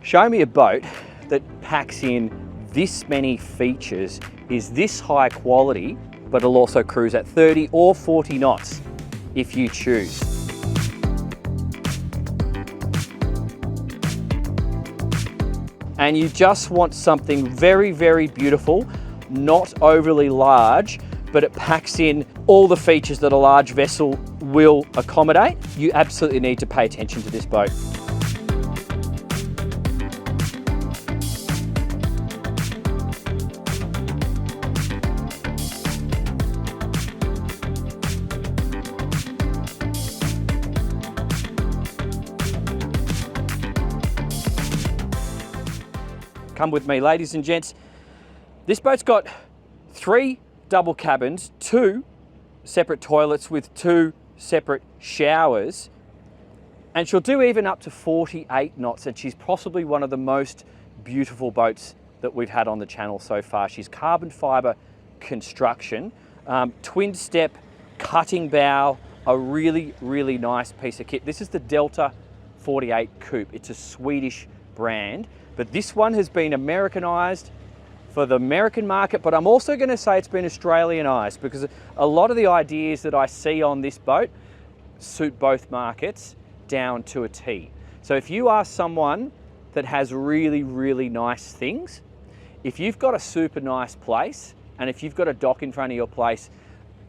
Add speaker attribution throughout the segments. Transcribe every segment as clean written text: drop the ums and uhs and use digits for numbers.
Speaker 1: Show me a boat that packs in this many features, is this high quality, but it'll also cruise at 30 or 40 knots if you choose. And you just want something very, very beautiful, not overly large, but it packs in all the features that a large vessel will accommodate. You absolutely need to pay attention to this boat. Come with me, ladies and gents. This boat's got 3 double cabins, 2 separate toilets with 2 separate showers, and she'll do even up to 48 knots, and she's possibly one of the most beautiful boats that we've had on the channel so far. She's carbon fibre construction, twin step cutting bow, a really, really nice piece of kit. This is the Delta 48 Coupe. It's a Swedish brand, but this one has been Americanized for the American market, but I'm also going to say it's been Australianized because a lot of the ideas that I see on this boat suit both markets down to a T. So if you are someone that has really, really nice things, if you've got a super nice place, and if you've got a dock in front of your place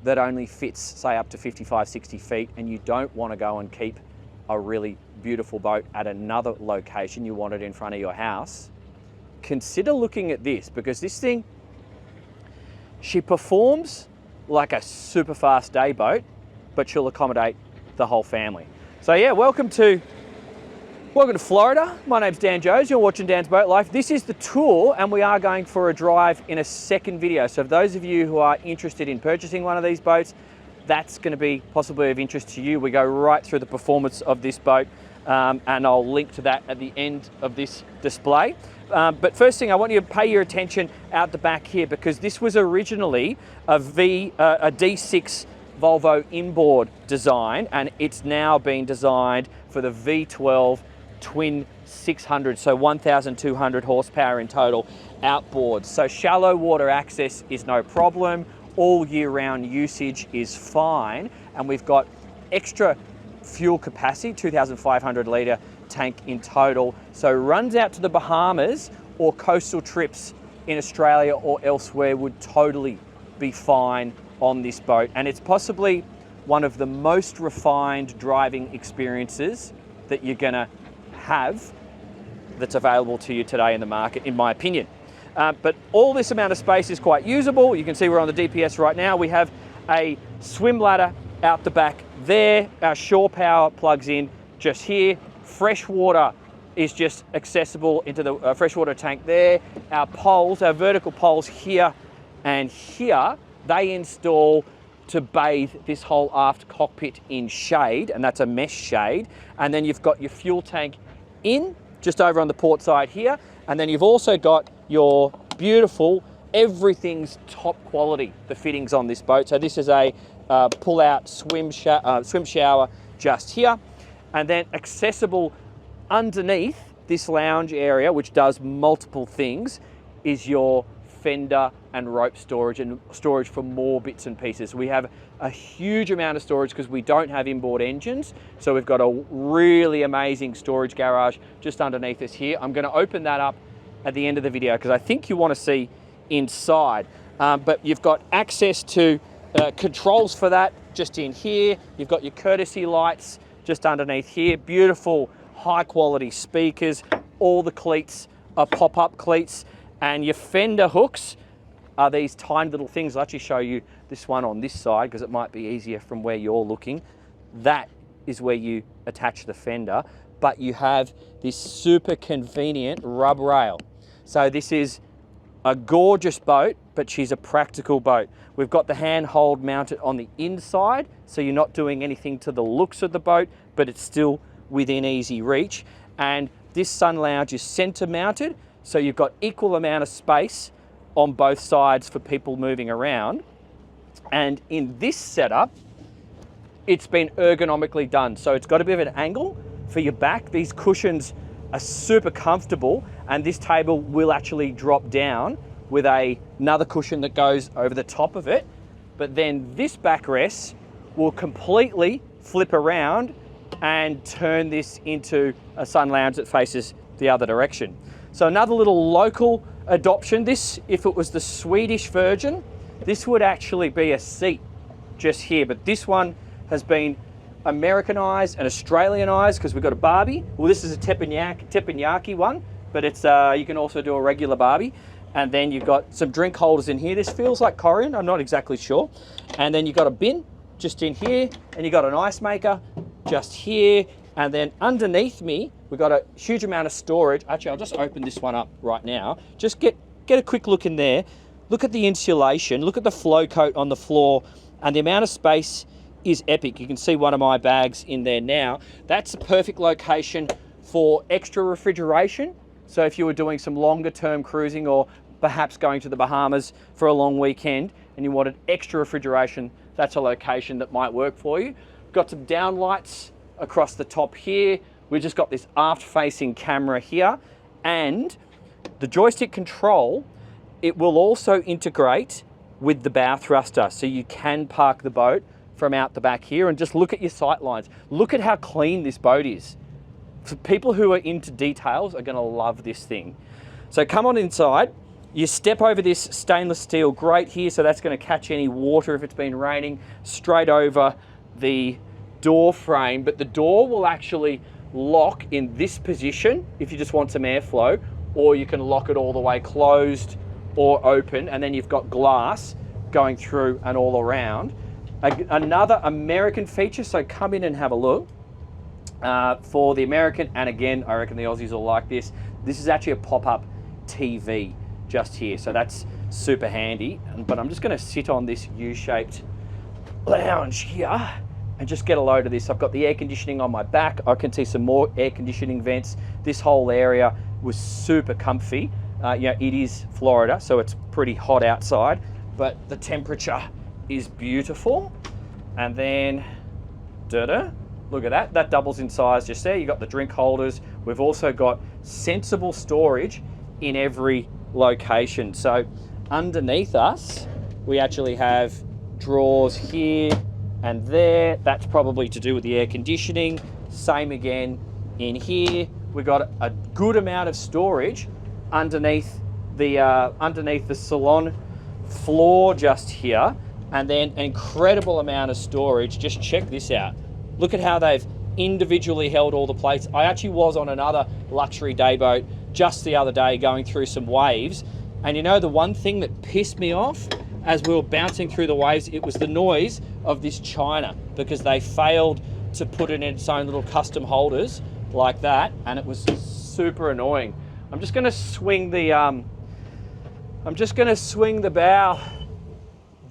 Speaker 1: that only fits, say, up to 55, 60 feet, and you don't want to go and keep a really beautiful boat at another location, you want it in front of your house, consider looking at this, because this thing, she performs like a super fast day boat, but she'll accommodate the whole family. So yeah, welcome to Florida. My name's Dan Jones, you're watching Dan's Boat Life. This is the tour, and we are going for a drive in a second video. So for those of you who are interested in purchasing one of these boats, that's going to be possibly of interest to you. We go right through the performance of this boat, and I'll link to that at the end of this display. But first thing, I want you to pay your attention out the back here, because this was originally a D6 Volvo inboard design, and it's now been designed for the V12 twin 600, so 1,200 horsepower in total outboards. So shallow water access is no problem. All year round usage is fine, and we've got extra fuel capacity, 2,500 litre tank in total. So runs out to the Bahamas or coastal trips in Australia or elsewhere would totally be fine on this boat. And it's possibly one of the most refined driving experiences that you're gonna have that's available to you today in the market, in my opinion. But all this amount of space is quite usable. You can see we're on the DPS right now. We have a swim ladder out the back there. Our shore power plugs in just here. Fresh water is just accessible into the freshwater tank there. Our poles, our vertical poles here and here, they install to bathe this whole aft cockpit in shade, and that's a mesh shade. And then you've got your fuel tank in just over on the port side here. And then you've also got your beautiful, everything's top quality, the fittings on this boat. So this is a pull-out swim shower just here. And then accessible underneath this lounge area, which does multiple things, is your fender and rope storage, and storage for more bits and pieces. We have a huge amount of storage because we don't have inboard engines. So we've got a really amazing storage garage just underneath us here. I'm going to open that up at the end of the video because I think you want to see inside. But you've got access to controls for that just in here. You've got your courtesy lights just underneath here. Beautiful high quality speakers. All the cleats are pop-up cleats, and your fender hooks are these tiny little things. I'll actually show you this one on this side because it might be easier from where you're looking. That is where you attach the fender, but you have this super convenient rub rail. So this is a gorgeous boat, but she's a practical boat. We've got the handhold mounted on the inside, so you're not doing anything to the looks of the boat, but it's still within easy reach. And this sun lounge is center mounted, so you've got equal amount of space on both sides for people moving around. And in this setup, it's been ergonomically done. So it's got a bit of an angle for your back. These cushions are super comfortable, and this table will actually drop down with another cushion that goes over the top of it. But then this backrest will completely flip around and turn this into a sun lounge that faces the other direction. So another little local adoption. This, if it was the Swedish version, this would actually be a seat just here, but this one has been Americanized and Australianized because we've got a Barbie. Well, this is a teppanyaki one, but it's you can also do a regular Barbie. And then you've got some drink holders in here. This feels like Korean, I'm not exactly sure. And then you've got a bin just in here, and you've got an ice maker just here. And then underneath me, we've got a huge amount of storage. Actually, I'll just open this one up right now. Just get a quick look in there. Look at the insulation, look at the flow coat on the floor, and the amount of space is epic. You can see one of my bags in there now. That's a perfect location for extra refrigeration. So if you were doing some longer term cruising, or perhaps going to the Bahamas for a long weekend and you wanted extra refrigeration, that's a location that might work for you. Got some down lights across the top here. We've just got this aft facing camera here, and the joystick control, it will also integrate with the bow thruster, so you can park the boat from out the back here. And just look at your sight lines. Look at how clean this boat is. For people who are into details are going to love this thing. So come on inside. You step over this stainless steel grate here, so that's going to catch any water if it's been raining, straight over the door frame. But the door will actually lock in this position if you just want some airflow, or you can lock it all the way closed or open, and then you've got glass going through and all around. Another American feature, so come in and have a look. For the American, and again, I reckon the Aussies will like this, this is actually a pop-up TV just here, so that's super handy. But I'm just going to sit on this U-shaped lounge here and just get a load of this. I've got the air conditioning on my back. I can see some more air conditioning vents. This whole area was super comfy. Yeah, it is Florida, so it's pretty hot outside, but the temperature is beautiful. And then, look at that. That doubles in size just there. You've got the drink holders. We've also got sensible storage in every location. So underneath us, we actually have drawers here and there. That's probably to do with the air conditioning. Same again in here. We've got a good amount of storage underneath the salon floor just here, and then an incredible amount of storage. Just check this out. Look at how they've individually held all the plates. I actually was on another luxury day boat just the other day going through some waves, and you know, the one thing that pissed me off as we were bouncing through the waves, it was the noise of this china, because they failed to put it in its own little custom holders like that, and it was super annoying. I'm just going to swing the bow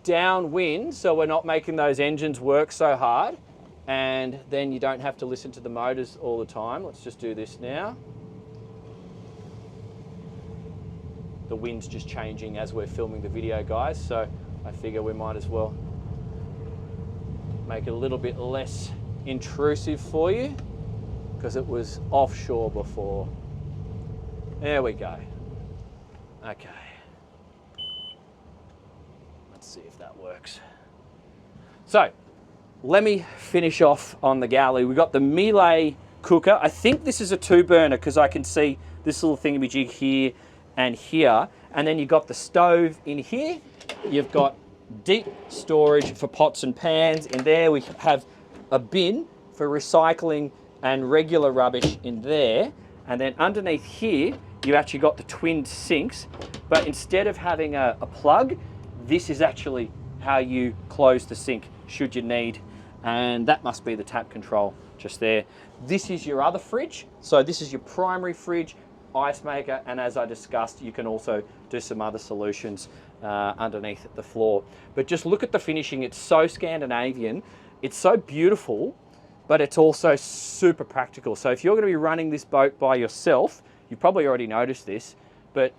Speaker 1: downwind so we're not making those engines work so hard, and then you don't have to listen to the motors all the time. Let's just do this now. The wind's just changing as we're filming the video, guys, so I figure we might as well make it a little bit less intrusive for you, because it was offshore before. There we go. Okay. Let's see if that works. So, let me finish off on the galley. We've got the Miele cooker. I think this is a 2-burner because I can see this little thingamajig here and here. And then you've got the stove in here. You've got deep storage for pots and pans. In there we have a bin for recycling and regular rubbish in there. And then underneath here, you've actually got the twin sinks, but instead of having a plug, this is actually how you close the sink should you need. And that must be the tap control just there. This is your other fridge. So this is your primary fridge, ice maker, and as I discussed, you can also do some other solutions underneath the floor. But just look at the finishing. It's so Scandinavian. It's so beautiful, but it's also super practical. So if you're going to be running this boat by yourself, you've probably already noticed this, but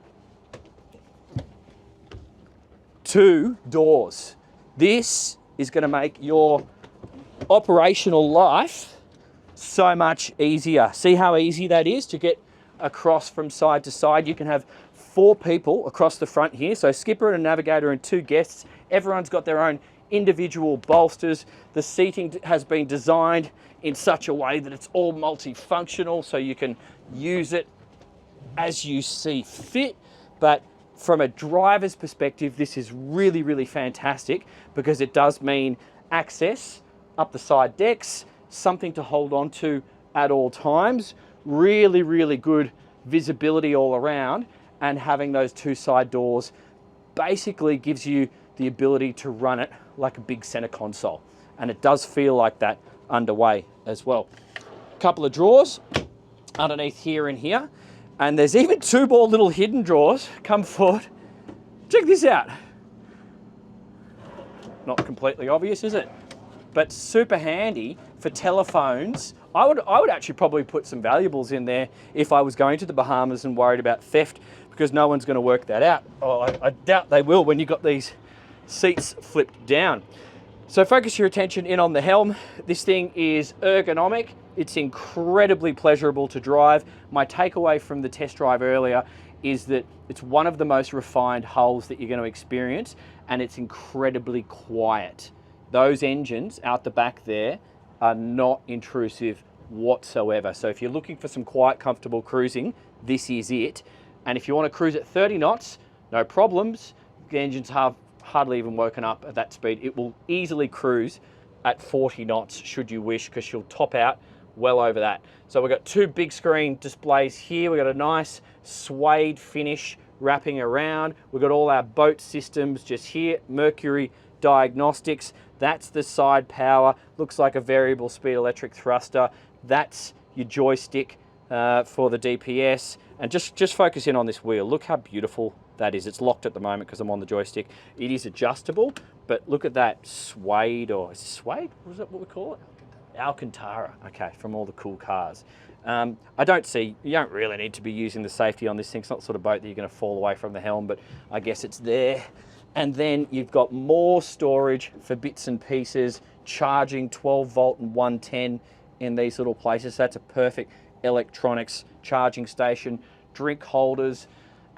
Speaker 1: 2 doors. This is going to make your operational life so much easier. See how easy that is to get across from side to side. You can have 4 people across the front here. So skipper and a navigator and 2 guests. Everyone's got their own individual bolsters. The seating has been designed in such a way that it's all multifunctional, so you can use it as you see fit. But from a driver's perspective, this is really, really fantastic because it does mean access up the side decks, something to hold on to at all times, really, really good visibility all around, and having those 2 side doors basically gives you the ability to run it like a big center console. And it does feel like that underway as well. A couple of drawers underneath here and here. And there's even 2 more little hidden drawers. Come forward. Check this out. Not completely obvious, is it? But super handy for telephones. I would actually probably put some valuables in there if I was going to the Bahamas and worried about theft, because no one's going to work that out. Oh, I doubt they will when you've got these seats flipped down. So focus your attention in on the helm. This thing is ergonomic. It's incredibly pleasurable to drive. My takeaway from the test drive earlier is that it's one of the most refined hulls that you're going to experience, and it's incredibly quiet. Those engines out the back there are not intrusive whatsoever. So if you're looking for some quiet, comfortable cruising, this is it. And if you want to cruise at 30 knots, no problems. The engine's hardly even woken up at that speed. It will easily cruise at 40 knots should you wish, because you'll top out well over that. So we've got 2 big screen displays here. We've got a nice suede finish wrapping around. We've got all our boat systems just here. Mercury diagnostics. That's the side power. Looks like a variable speed electric thruster. That's your joystick for the DPS. And just focus in on this wheel. Look how beautiful that is. It's locked at the moment because I'm on the joystick. It is adjustable, but look at that suede, or is it suede? What is that what we call it? Alcantara, okay, from all the cool cars. You don't really need to be using the safety on this thing. It's not the sort of boat that you're going to fall away from the helm, but I guess it's there. And then you've got more storage for bits and pieces, charging 12 volt and 110 in these little places. That's a perfect electronics charging station. Drink holders.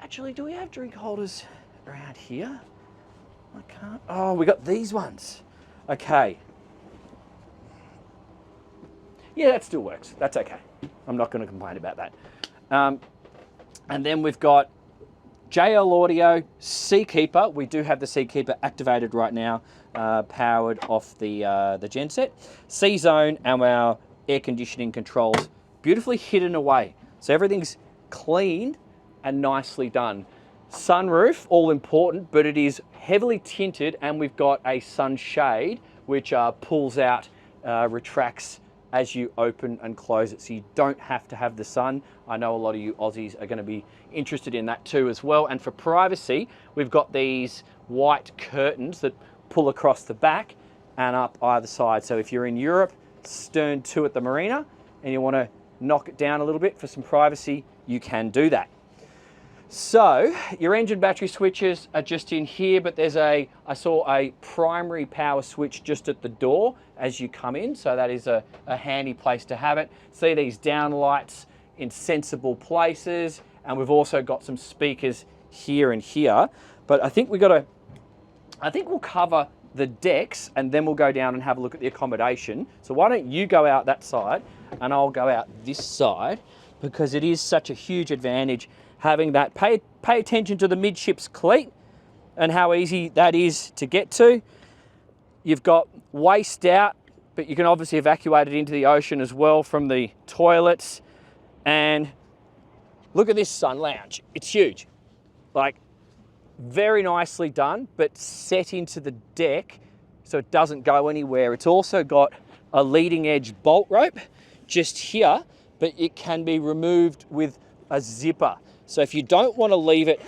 Speaker 1: Actually, do we have drink holders around here? I can't. Oh, we got these ones. Okay. Yeah, that still works. That's okay. I'm not going to complain about that. And then we've got JL Audio, Seakeeper. We do have the Seakeeper activated right now, powered off the genset. C-Zone and our air conditioning controls, beautifully hidden away. So everything's clean and nicely done. Sunroof, all important, but it is heavily tinted, and we've got a sunshade which pulls out, retracts as you open and close it, so you don't have to have the sun. I know a lot of you Aussies are going to be interested in that too as well. And for privacy, we've got these white curtains that pull across the back and up either side. So if you're in Europe, stern to at the marina, and you want to knock it down a little bit for some privacy, you can do that. So your engine battery switches are just in here, but I saw a primary power switch just at the door as you come in. So that is a handy place to have it. See these down lights in sensible places. And we've also got some speakers here and here. But I think we'll cover the decks, and then we'll go down and have a look at the accommodation. So why don't you go out that side and I'll go out this side, because it is such a huge advantage having that. Pay attention to the midships cleat and how easy that is to get to. You've got waste out, but you can obviously evacuate it into the ocean as well from the toilets. And look at this sun lounge. It's huge. Like, very nicely done, but set into the deck so it doesn't go anywhere. It's also got a leading edge bolt rope just here, but it can be removed with a zipper. So if you don't want to leave it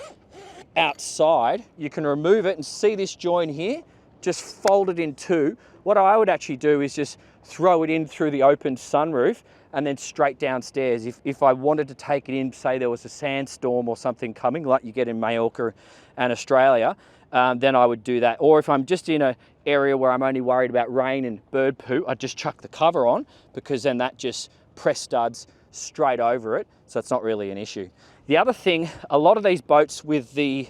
Speaker 1: outside, you can remove it, and see this join here, just fold it in two. What I would actually do is just throw it in through the open sunroof and then straight downstairs. If I wanted to take it in, say there was a sandstorm or something coming like you get in Majorca and Australia, then I would do that. Or if I'm just in an area where I'm only worried about rain and bird poo, I'd just chuck the cover on, because then that just press studs straight over it, so it's not really an issue. The other thing, a lot of these boats with the,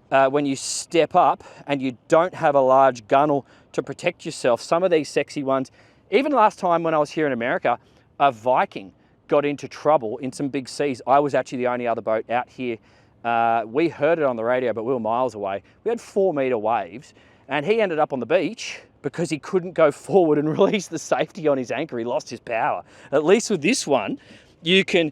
Speaker 1: when you step up and you don't have a large gunnel to protect yourself, some of these sexy ones, even last time when I was here in America, a Viking got into trouble in some big seas. I was actually the only other boat out here. We heard it on the radio, but we were miles away. We had 4-meter waves, and he ended up on the beach because he couldn't go forward and release the safety on his anchor. He lost his power. At least with this one, you can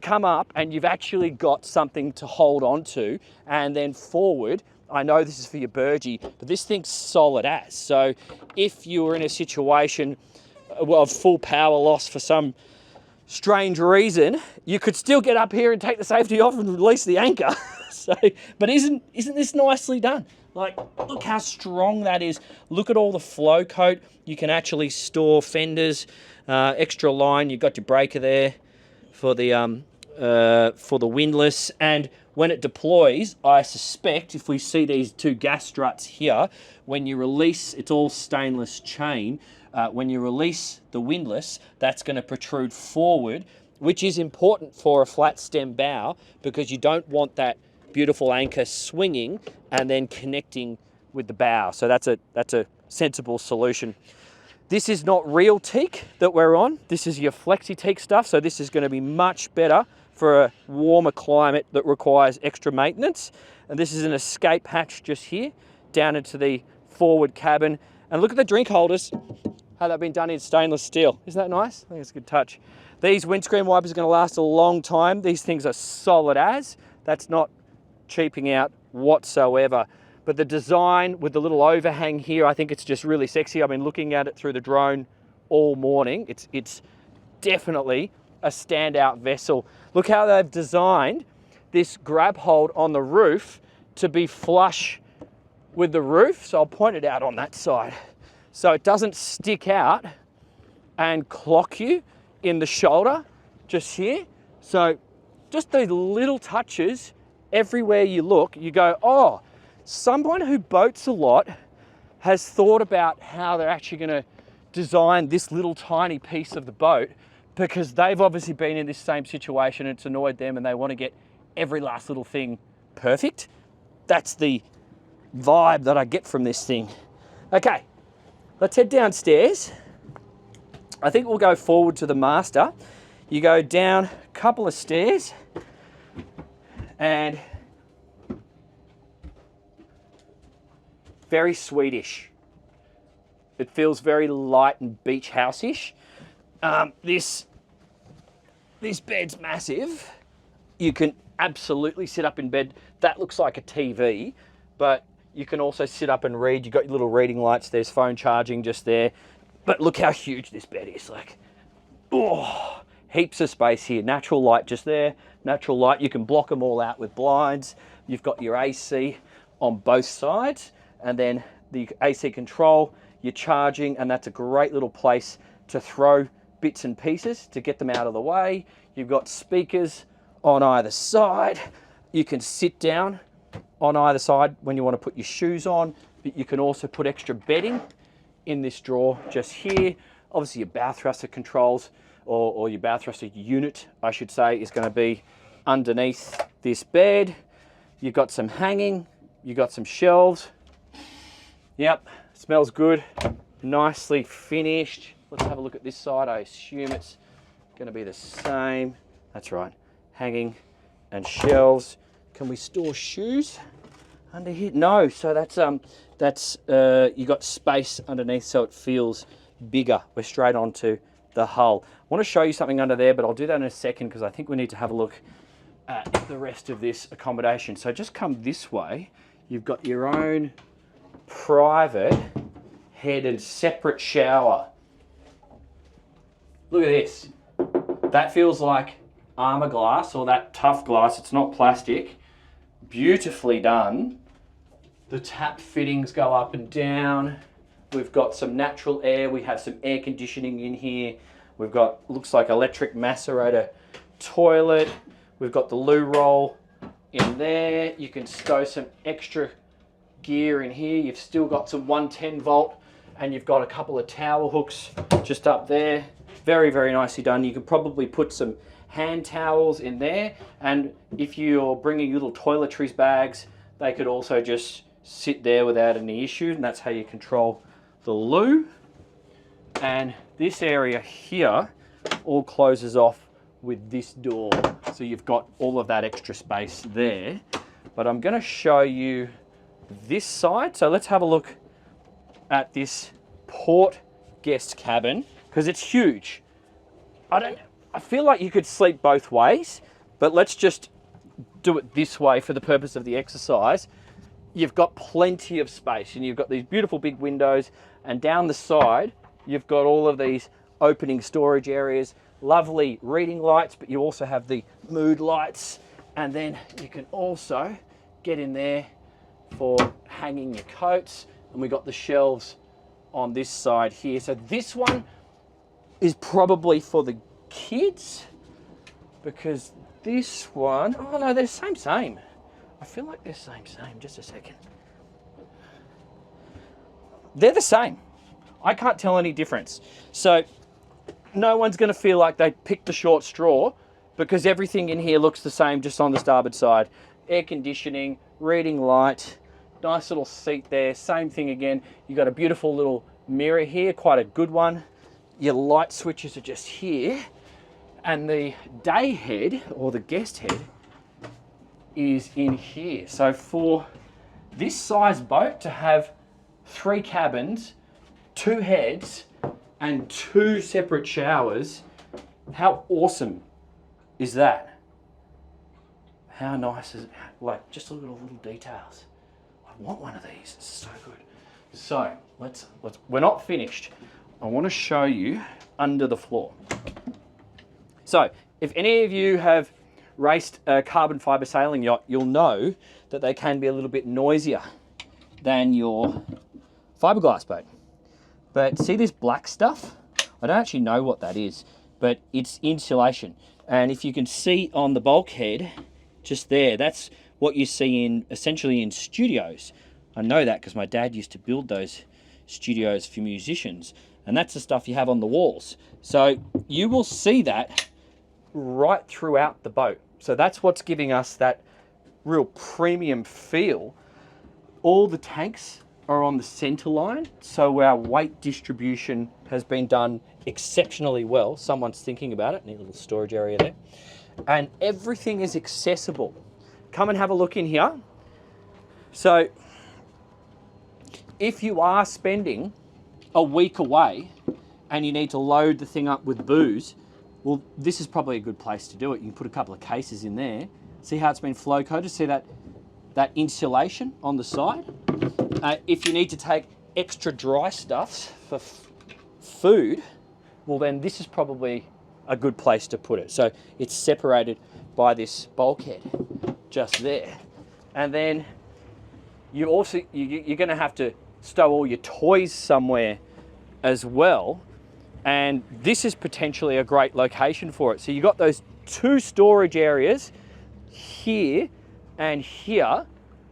Speaker 1: come up and you've actually got something to hold on to, and then forward, I know this is for your burgee, but this thing's solid as. So if you were in a situation of full power loss for some strange reason, you could still get up here and take the safety off and release the anchor. So, but isn't this nicely done? Like, look how strong that is. Look at all the flow coat. You can actually store fenders, extra line. You've got your breaker there for the windlass. And when it deploys, I suspect if we see these two gas struts here, when you release, it's all stainless chain. When you release the windlass, that's going to protrude forward, which is important for a flat stem bow because you don't want that beautiful anchor swinging and then connecting with the bow. So that's a sensible solution. This is not real teak that we're on. This is your flexi teak stuff. So this is going to be much better for a warmer climate that requires extra maintenance. And this is an escape hatch just here down into the forward cabin. And look at the drink holders. How they've been done in stainless steel. Isn't that nice? I think it's a good touch. These windscreen wipers are going to last a long time. These things are solid as. That's not cheaping out whatsoever. But the design with the little overhang here, I think it's just really sexy. I've been looking at it through the drone all morning. It's definitely a standout vessel. Look how they've designed this grab hold on the roof to be flush with the roof. So I'll point it out on that side. So it doesn't stick out and clock you in the shoulder just here. So just these little touches, everywhere you look, you go, oh, someone who boats a lot has thought about how they're actually going to design this little tiny piece of the boat because they've obviously been in this same situation and it's annoyed them and they want to get every last little thing perfect. That's the vibe that I get from this thing. Okay. Let's head downstairs. I think we'll go forward to the master. You go down a couple of stairs and very Swedish. It feels very light and beach house-ish. This bed's massive. You can absolutely sit up in bed. That looks like a TV, but you can also sit up and read. You've got your little reading lights. There's phone charging just there. But look how huge this bed is. Like, oh, heaps of space here. Natural light just there. Natural light. You can block them all out with blinds. You've got your AC on both sides. And then the AC control, you're charging. And that's a great little place to throw bits and pieces to get them out of the way. You've got speakers on either side. You can sit down on either side when you want to put your shoes on, but you can also put extra bedding in this drawer just here. Obviously your bow thruster controls or your bow thruster unit, I should say, is going to be underneath this bed. You've got some hanging, you've got some shelves. Yep, smells good, nicely finished. Let's have a look at this side. I assume it's going to be the same. That's right, hanging and shelves. Can we store shoes under here? No, so that's you got space underneath so it feels bigger. We're straight onto the hull. I want to show you something under there, but I'll do that in a second because I think we need to have a look at the rest of this accommodation. So just come this way. You've got your own private headed separate shower. Look at this. That feels like armor glass or that tough glass. It's not plastic. Beautifully done. The tap fittings go up and down. We've got some natural air. We have some air conditioning in here. We've got, looks like electric macerator toilet. We've got the loo roll in there. You can stow some extra gear in here. You've still got some 110 volt and you've got a couple of towel hooks just up there. Very, very nicely done. You could probably put some hand towels in there, and if you're bringing little toiletries bags, they could also just sit there without any issue, and that's how you control the loo. And this area here all closes off with this door, so you've got all of that extra space there. But I'm going to show you this side, so let's have a look at this port guest cabin, because it's huge. I feel like you could sleep both ways, but let's just do it this way for the purpose of the exercise. You've got plenty of space, and you've got these beautiful big windows, and down the side you've got all of these opening storage areas, lovely reading lights, but you also have the mood lights, and then you can also get in there for hanging your coats. And we got the shelves on this side here. So this one is probably for the kids, because this one, oh no, they're same. I feel like they're same. Just a second. They're the same. I can't tell any difference. So no one's going to feel like they picked the short straw, because everything in here looks the same just on the starboard side. Air conditioning, reading light, nice little seat there, same thing again. You've got a beautiful little mirror here, quite a good one. Your light switches are just here. And the day head, or the guest head, is in here. So for this size boat to have 3 cabins, 2 heads, and 2 separate showers, how awesome is that? How nice is it? Like, just little details. I want one of these, it's so good. So, we're not finished. I want to show you under the floor. So, if any of you have raced a carbon fibre sailing yacht, you'll know that they can be a little bit noisier than your fiberglass boat. But see this black stuff? I don't actually know what that is, but it's insulation. And if you can see on the bulkhead, just there, that's what you see essentially in studios. I know that because my dad used to build those studios for musicians, and that's the stuff you have on the walls. So you will see that right throughout the boat. So that's what's giving us that real premium feel. All the tanks are on the center line, so our weight distribution has been done exceptionally well. Someone's thinking about it. Neat little storage area there. And everything is accessible. Come and have a look in here. So if you are spending a week away and you need to load the thing up with booze, well, this is probably a good place to do it. You can put a couple of cases in there. See how it's been flow coated? See that insulation on the side? If you need to take extra dry stuffs for food, well then this is probably a good place to put it. So it's separated by this bulkhead just there. And then you're going to have to stow all your toys somewhere as well. And this is potentially a great location for it. So you've got those 2 storage areas here and here,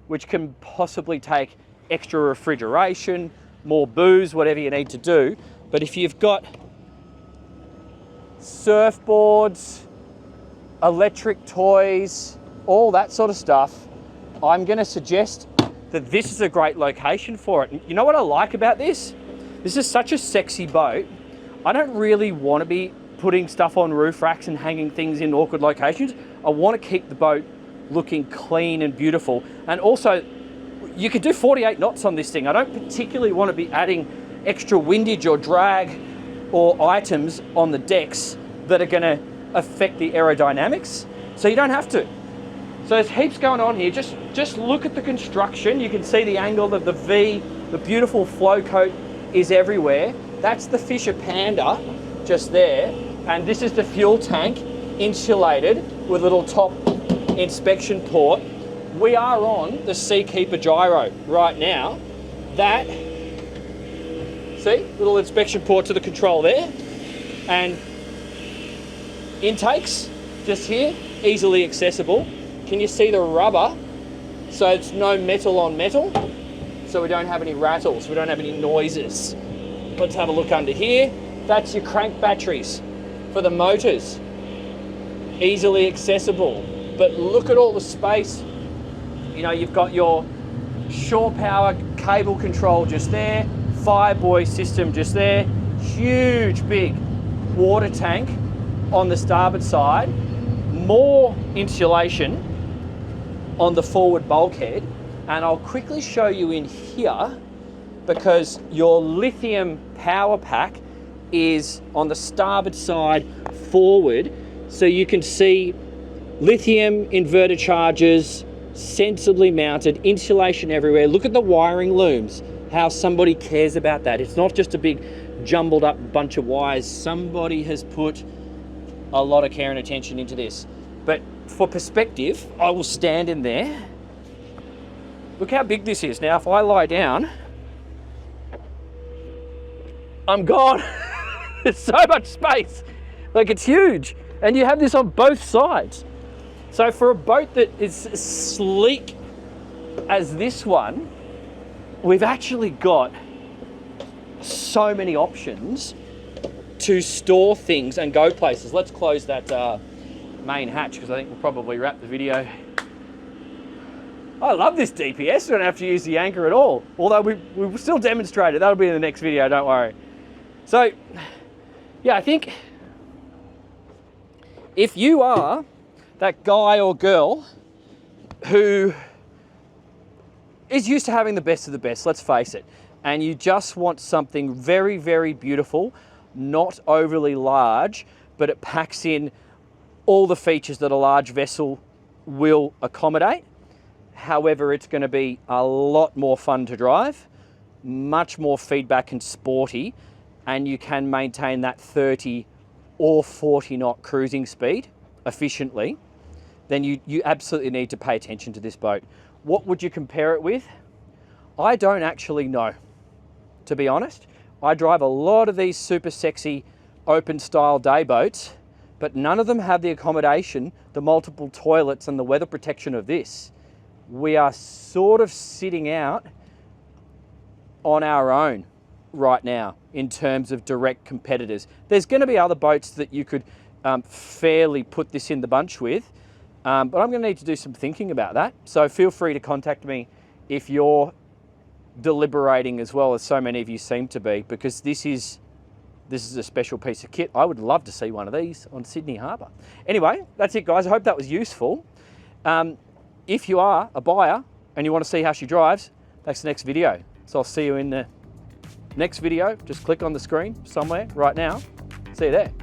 Speaker 1: which can possibly take extra refrigeration, more booze, whatever you need to do. But if you've got surfboards, electric toys, all that sort of stuff, I'm going to suggest that this is a great location for it. And you know what I like about this? This is such a sexy boat. I don't really want to be putting stuff on roof racks and hanging things in awkward locations. I want to keep the boat looking clean and beautiful. And also, you could do 48 knots on this thing. I don't particularly want to be adding extra windage or drag or items on the decks that are going to affect the aerodynamics. So you don't have to. So there's heaps going on here. Just look at the construction. You can see the angle of the V, the beautiful flow coat is everywhere. That's the Fisher Panda just there. And this is the fuel tank, insulated with a little top inspection port. We are on the Seakeeper gyro right now. That, see, little inspection port to the control there. And intakes just here, easily accessible. Can you see the rubber? So it's no metal on metal. So we don't have any rattles, we don't have any noises. Let's have a look under here. That's your crank batteries for the motors easily accessible. But look at all the space. You know, you've got your shore power cable control just there, Fibre system just there, huge big water tank on the starboard side, more insulation on the forward bulkhead, and I'll quickly show you in here because your lithium power pack is on the starboard side forward, so you can see lithium inverter chargers, sensibly mounted, insulation everywhere. Look at the wiring looms, how somebody cares about that. It's not just a big jumbled up bunch of wires. Somebody has put a lot of care and attention into this. But for perspective, I will stand in there. Look how big this is. Now, if I lie down, I'm gone. There's so much space. Like, it's huge. And you have this on both sides. So for a boat that is as sleek as this one, we've actually got so many options to store things and go places. Let's close that main hatch because I think we'll probably wrap the video. I love this DPS. We don't have to use the anchor at all. Although we still demonstrate it. That'll be in the next video, don't worry. So, yeah, I think if you are that guy or girl who is used to having the best of the best, let's face it, and you just want something very, very beautiful, not overly large, but it packs in all the features that a large vessel will accommodate. However, it's going to be a lot more fun to drive, much more feedback and sporty, and you can maintain that 30 or 40 knot cruising speed efficiently, then you absolutely need to pay attention to this boat. What would you compare it with? I don't actually know, to be honest. I drive a lot of these super sexy open style day boats, but none of them have the accommodation, the multiple toilets and the weather protection of this. We are sort of sitting out on our own right now in terms of direct competitors. There's going to be other boats that you could fairly put this in the bunch with, but I'm going to need to do some thinking about that. So feel free to contact me if you're deliberating as well as so many of you seem to be, because this is a special piece of kit. I would love to see one of these on Sydney Harbour. Anyway, that's it, guys. I hope that was useful. If you are a buyer and you want to see how she drives, that's the next video. So I'll see you in the next video. Just click on the screen somewhere right now. See you there.